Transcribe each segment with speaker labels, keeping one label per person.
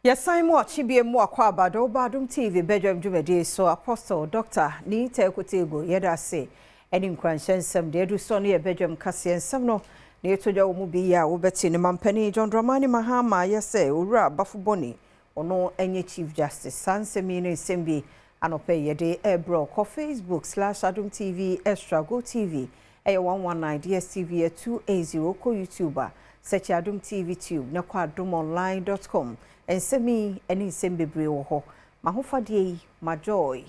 Speaker 1: Yes, I'm watching be more about Badwam TV Badwam Jumedi so Apostle Doctor ni tekutego yeda say any nkwanshen sem de do so ne Badwam kase ensem no ne toja wo mu bi ya wo beti ne mampani John Dramani Mahama yese owura bafuboni ono enye Chief Justice sansemi no sembi anope yede ebro ko Facebook/Adom TV Extra Go TV 119 DSTV 280 ko YouTuber search Adom TV Tube na kwa adomonline.com and send me any sembebre wo ho mahofadie ma joy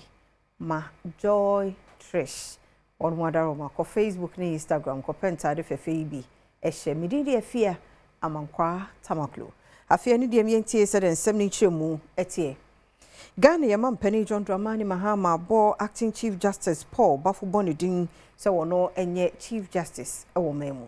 Speaker 1: Trish on wadaro ma ko Facebook ni Instagram ko penta de fefe bi ehye mididi afia amankwa tamaklo afia ni de mientie se den sem ni chemu etie Ghana Yampani John Dramani Mahama bo acting Chief Justice Paul Bafuboni din se wono enye Chief Justice ewo memu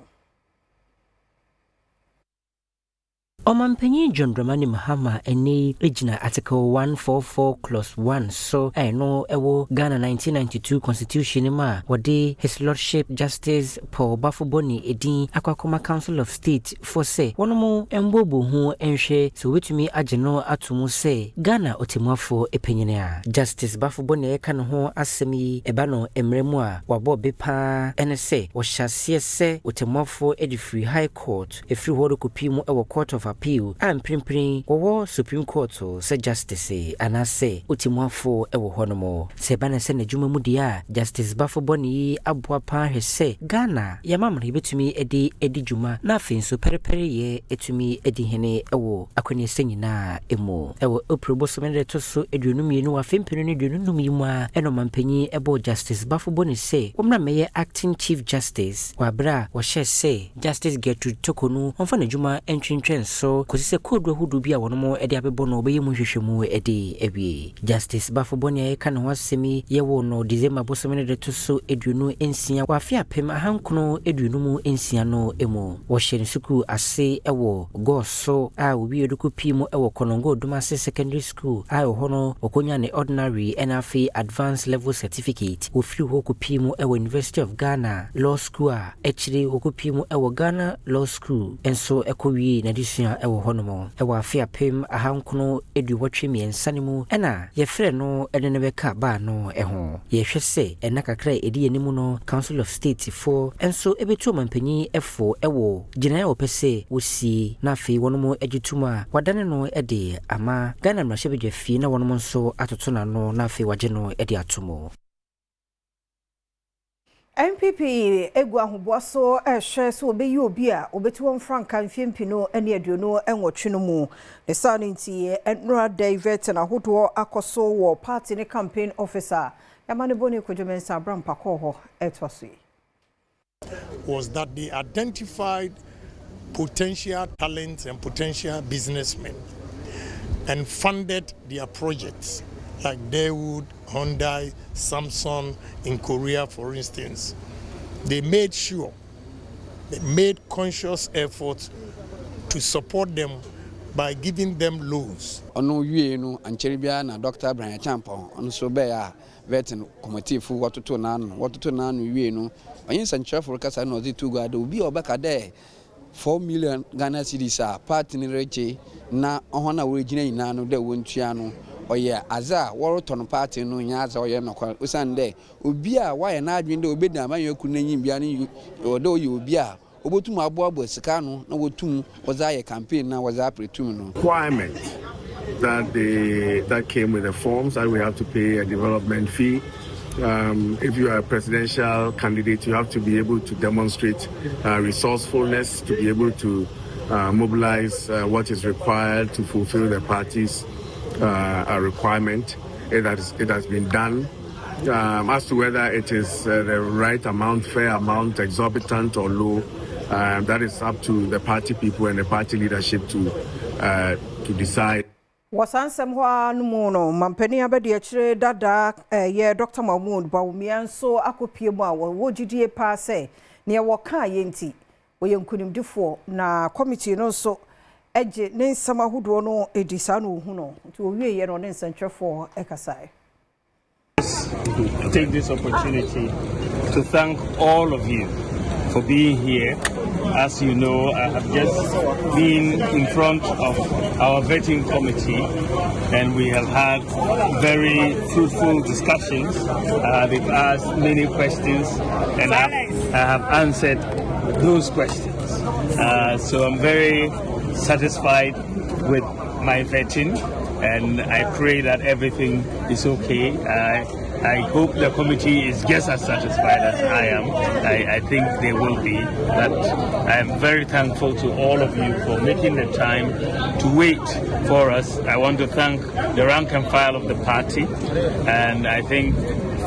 Speaker 2: Omampenyi John Dramani Mahama eni regional article 144 clause 1 so no ewo Ghana 1992 constitution ma wode his lordship Justice Paul Bafuboni edin Akwakoma Council of State for say wonomo embobo hu enhwe so wetumi ageno atomu say Ghana otemwafo epenyene a Justice Bafuboni eka no ho asemi eba no emremu a wabo bepa ene say wo hyase se otemwafo edifree high court efri hodo kopimu ewo court of appeal and primprin wo Supreme Court say justice anase utimwafo ewo honomo se bana se najuma mudia Justice Bafuboni aboa pa hwese Ghana yamamre betumi edi juma na afin so perepere ye etumi edi hene ewo akwani senyina emu ewo oprobosomene to so edunumienu afempenu ne edunumimu a enomampanyi ebo Justice Bafuboni se womna meye acting Chief Justice wabra wo hye se Justice Gertrude Tokonu onfa najuma entwentwen so kosise kodwa hudu bia wonomo ede abebono obeyemu hwehwemu ede ewie Justice Bafuboni eka ne wasemi yewo no December bosomene de to so edunu ensia wafia pem ahankono edunumu ensia no emu wo hye suku ase ewo goso a obi edukupimu ewo konongo Dumase Secondary School a hono okonya ne ordinary NFA advanced level certificate ofiri ho kupimu ewo University of Ghana Law School a echiri okupimu ewo Ghana Law School enso ekowie na disua ewo honomo ewa afia pem ahankono eduwotwe miensanimu ena yefre no edene beka ba no eho yehwese ena kakra edi enimu no Council of State for enso ebetu mampanyi efo ewo gina opese wosi na afi wonomo agituma wadane no ede ama Ghana mrahye fie na wonomo nso atoto na no na afi waje no ede atomo
Speaker 1: NPP egu ahoboaso ehwe so obeyi obi a obetuwon franka mfiempino ene aduono enwotwe no mu ne saninti enra David na hodo akoso wo party ne campaign officer yamane boni kojomensa abram pakoho etwaso
Speaker 3: was that they identified potential talents and potential businessmen and funded their projects like Daewoo, Hyundai, Samsung in Korea, for instance. They made sure, they made conscious efforts to support them by giving them loans.
Speaker 4: Ono yue no ancheribia na Dr. Bryan Acheampong ono so be ya vetin committee fu watoto na no yue no onyin sanchira for kasa no zi tugu ade obi obeka de 4 million Ghana cedis a party ni reche na ohona we gina ina no de wontua no oye aza woroton party no nyaza oye no usande obi a waye na adwen de obedi amanyeku nanyi bia ne odo oye obi a obotum aboabo sika no na wotum waza ye campaign na waza pretum no
Speaker 5: requirement that came with the forms that we have to pay a development fee. If you are a presidential candidate, you have to be able to demonstrate resourcefulness to be able to mobilize what is required to fulfill the party's requirement. It has been done. As to whether it is the right amount, fair amount, exorbitant or low, that is up to the party people and the party leadership to decide.
Speaker 1: Wasansem hwa numuno mampeni abedi achire dada ye Dr. Mahmoud Bawumia so akopie mu a wo gidie pa se ne wo ka yenti wo yenkunimdifo na committee no so eje ne nsama hodo no edisa no hu no nti wo wie ye no ne nsantwefo ekasai.
Speaker 6: Take this opportunity to thank all of you for being here as you know, I have just been in front of our vetting committee, and we have had very fruitful discussions. They've asked many questions, and I have answered those questions. So I'm very satisfied with my vetting, and I pray that everything is okay. I hope the committee is just as satisfied as I am. I think they will be. But I am very thankful to all of you for making the time to wait for us. I want to thank the rank and file of the party, and I think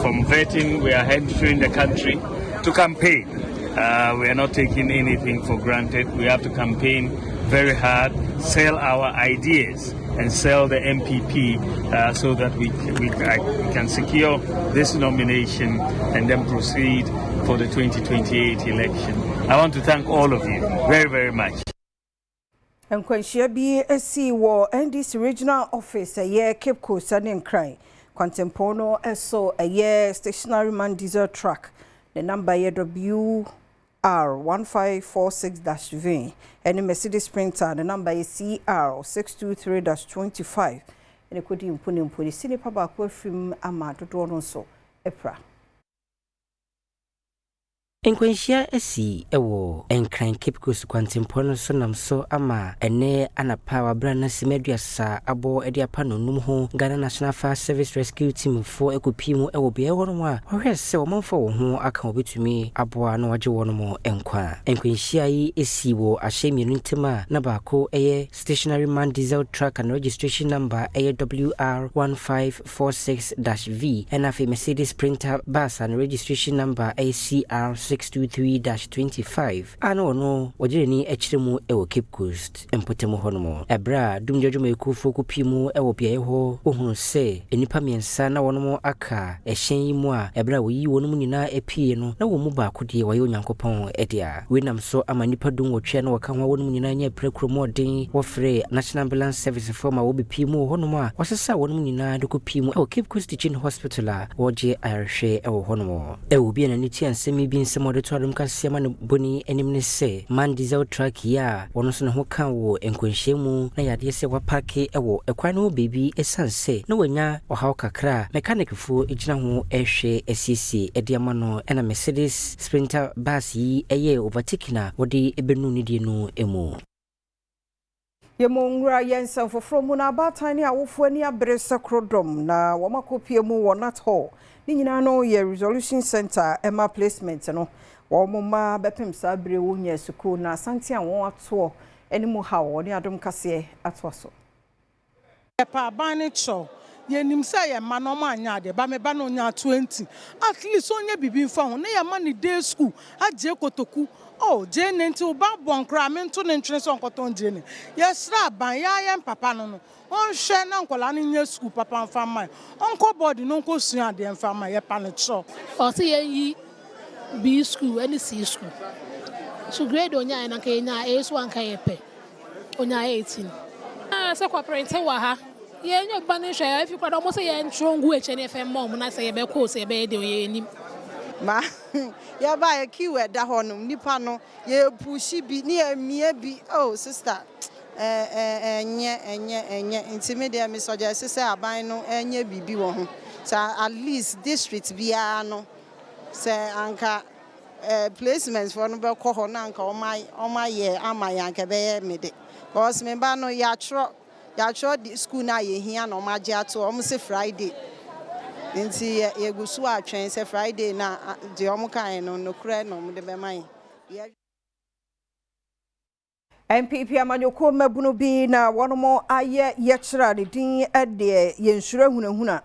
Speaker 6: from vetting we are entering the country to campaign. We are not taking anything for granted. We have to campaign very hard, sell our ideas, and sell the NPP so that we can secure this nomination and then proceed for the 2028 election. I want to thank all of you very, very much.
Speaker 1: And Quenchia BSC war NDC regional office a year Cape Coast and Cry. Contempono so a year stationary man diesel truck. The number WR1546-V. And Mercedes Sprinter, the number is CR623-25. And it could impune Sini Pabakwe film Amato Donoso, Epra.
Speaker 2: Enkwenhia esi ewo enkran Cape Coast Contempono so nam so ama ene anapa wabra na simeduasa abo ede apano num ho Ghana National Fire Service Rescue Team for ekopimu ewo be ewo no a ohwe se wo manfo wo ho aka obetumi abo na waje wo no mo enkwa enkwenhia yi esi wo ahyemienu ntema na baako eye stationary man diesel truck and registration number eye WR1546-V and afi Mercedes Sprinter bus and registration number ACR623-25 ano no wajireni echiremu ewo Cape Coast empotemu honomo ebra dumjojo mekufu kupimu ewo biaye ho ohunu se enipa miensa na wonomo aka ehyen yi mu a ebra woyi wonomu nyina epie no na wo mu ba akode wayo nyankopon edia wenam so ama nipa dum wotwe na waka ho wonomu nyina nya prekromo den wo free National Ambulance Service for ma wo bepimu honomo a wasesa wonomu nyina de kopimu ewo Cape Coast Teaching Hospital a woje ayarhwe ewo honomo ewo bia na niti ansemi bi nsemo to adom kasema no boni enim ne se man diesel truck ya wono so ne ho kan wo enkonhyemu na yade se wapake ewo ekwan no baby esanse na wanya ohaw kakra mechanic fu ejina ho ehwe SCC ediama no ena Mercedes Sprinter bus yi eye overtaking wodi ebenu ne die no emu
Speaker 1: Yemongra yensa foforo mu na abatan ni awofo ani abresa krodom na womakopie mu wonat hall ni nyina no ye resolution center ema placement no womma bepem sabre wonya suku na asante an won ato eni mu ha woni adom kase ato so
Speaker 7: epa bani cho yenim say ye ma no ma anya de ba me ba no nya 20 at least onya bibi mfa ho na ye ma ni day school aje kotoku oh jene nti Badwam kra me nto ne ntwene so nkoton jene yesra ban ya ye papa no no on hwe na nkola ne nya school papa mfa man onko board no nko sua de mfa man ye pa ne cho
Speaker 8: o se ye yi B school and C school so grade onya na ka nya A so anka ye pe onya 18 so corporate wa ha ye nya ba ne hwe if kwado mo se ye ntrongu eche ne FM mom na se ye be ko se be de ye nim
Speaker 7: ma ya ba ye keyword da honum nipa no ye pushi bi ni emie bi oh sister enye intimidate me suggest say aban no enye bibi wo ho so at least district bia no say anka placements for no be ko ho na anka o my ye amaya anka be me de because me ba no ya tro the school na ye hia na o ma je ato o mo say Friday nti ye gusu atwen say Friday na de o mo kan no kura no mo de be man
Speaker 1: NPP amanyoko mabunu bi na wonomo aye yechira de din ede yensura hunahuna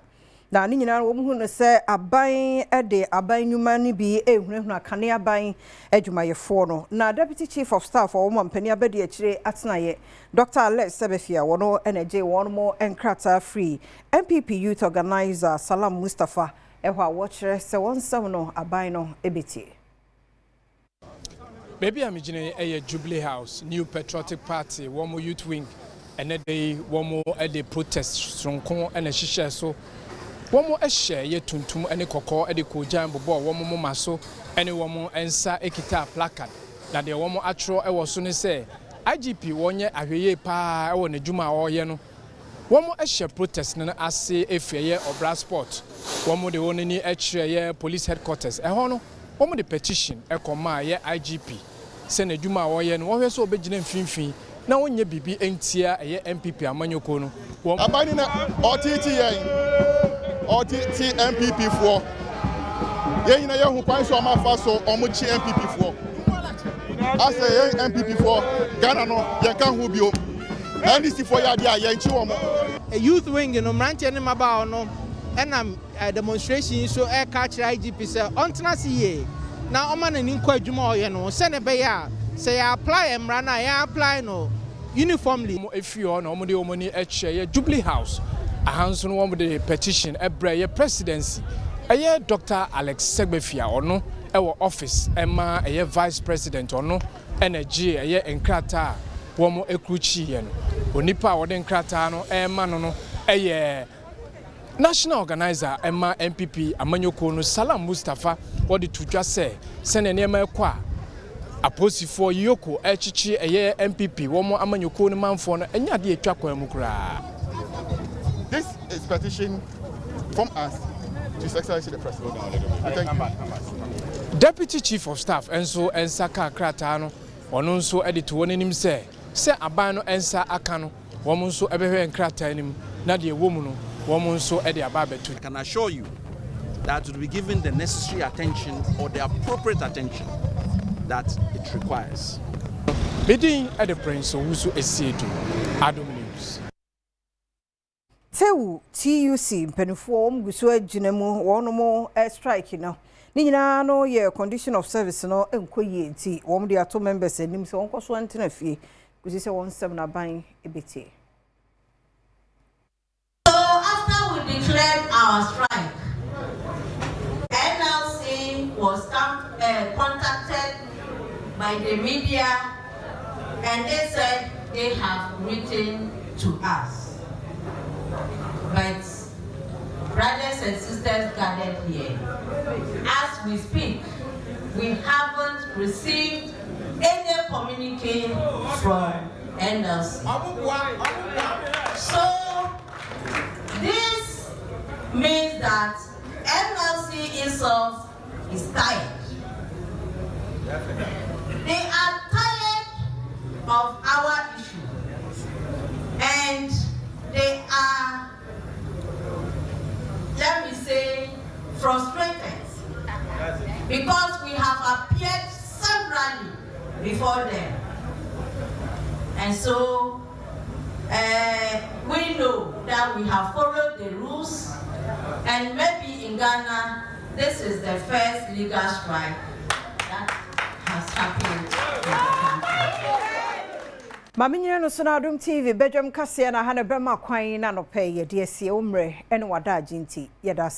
Speaker 1: na ni nyina wo hunu se aban ede aban nyuma ni bi ehunahuna kane aban adwumayefo no na deputy chief of staff wo mampani abedi akire atenaye Dr. Alex Sebefia wono energy wonomo enkrata free NPP youth organizer Salam Mustafa ehwa watchere se wonsam no aban no ebeti
Speaker 9: Baby Amijine a Jubilee House, New Patriotic Party, one more youth wing, and a day one more a day protest from Con and a shisha so one more a share yet tuntum and a cocoa, a de kojam bobo, one more maso, and a woman and sa ekita placard na de wɔn atro ɛwɔ so ne sɛ IGP wɔnyɛ ahweye pa ɛwɔ n'adwuma a ɔyɛ no wɔn ɛhyɛ protest no ase efie Obra Sport wɔn de wɔn ni ɛkyerɛ police headquarters ɛhɔ no wɔn de petition ɛkɔma yɛ IGP sɛ n'adwuma a ɔyɛ no wɔhwɛ sɛ ɔbɛgyina mfimfini na wonye bibi entia ɛyɛ NPP amanyoko no
Speaker 10: abani na OTT NPP for yɛn na yɛhu kwan so amafa so ɔmochi NPP for as a NPP for Ghana no yɛnka ho bio NDC for yɛ ade a yɛnchi wɔn
Speaker 11: a youth wing no mrantie ne maba no ɛna demonstration so catch IGP sɛ ɔntena se yie na ɔma n'ani nkɔ adwuma ɔyɛ no sɛ ne bɛyɛ a sɛ yɛ apply mmara na yɛ apply no uniformly
Speaker 9: mo efio na ɔmo de ɔmo ni ɛkyɛ Jubilee House ahanso no ɔmo de petition ɛbrɛ yɛ presidency ɛyɛ Dr. Alex Segbefia ɔno ɛwɔ office ɛma ɛyɛ vice president ɔno ɛna gye ɛyɛ nkrata wɔn ekruchi yɛ no onipa a wɔde nkrata no ɛma no ɛyɛ national organizer ɛma NPP amanyoko no Salam Mustafa wɔde tutwa sɛ sɛnɛ nneɛma ɛkɔ a aposifo yoko echichi eye NPP womo amanyoko no manfo no enya de etwa kwan mu kura.
Speaker 10: This is petition from us to His Excellency the President.
Speaker 9: Deputy Chief of Staff enso ensaka krata no ono nso edito wonanim se aban no ensa aka no womo nso ebehwe nkrata anim na de ewo mu no womo nso ede aba betu.
Speaker 12: I can assure you that will be given the necessary attention or the appropriate attention that it requires.
Speaker 9: Bidding at the Prince of Wusu Esiedu, Adom News.
Speaker 1: Tewu TUC Penform Gusua Jinemu one more strike now. Nina no ye condition of service no enkoye nti wom de ato members enim se wonko so antena fie gusi se won sem na ban ebete.
Speaker 13: So after we declared our strike, NLC was contacted by the media and they said they have written to us. But brothers and sisters gathered here, as we speak, we haven't received any communique from NLC. So this means that NLC itself is tired. They are tired of our issue and they are, let me say, frustrated because we have appeared severally before them. And so we know that we have followed the rules, and maybe in Ghana this is the first legal strike that has happened.
Speaker 1: Maminyina no sona Adom TV Badwam kase na ha na bema kwan na no pɛ ye de asie omre ene wada agenti yeda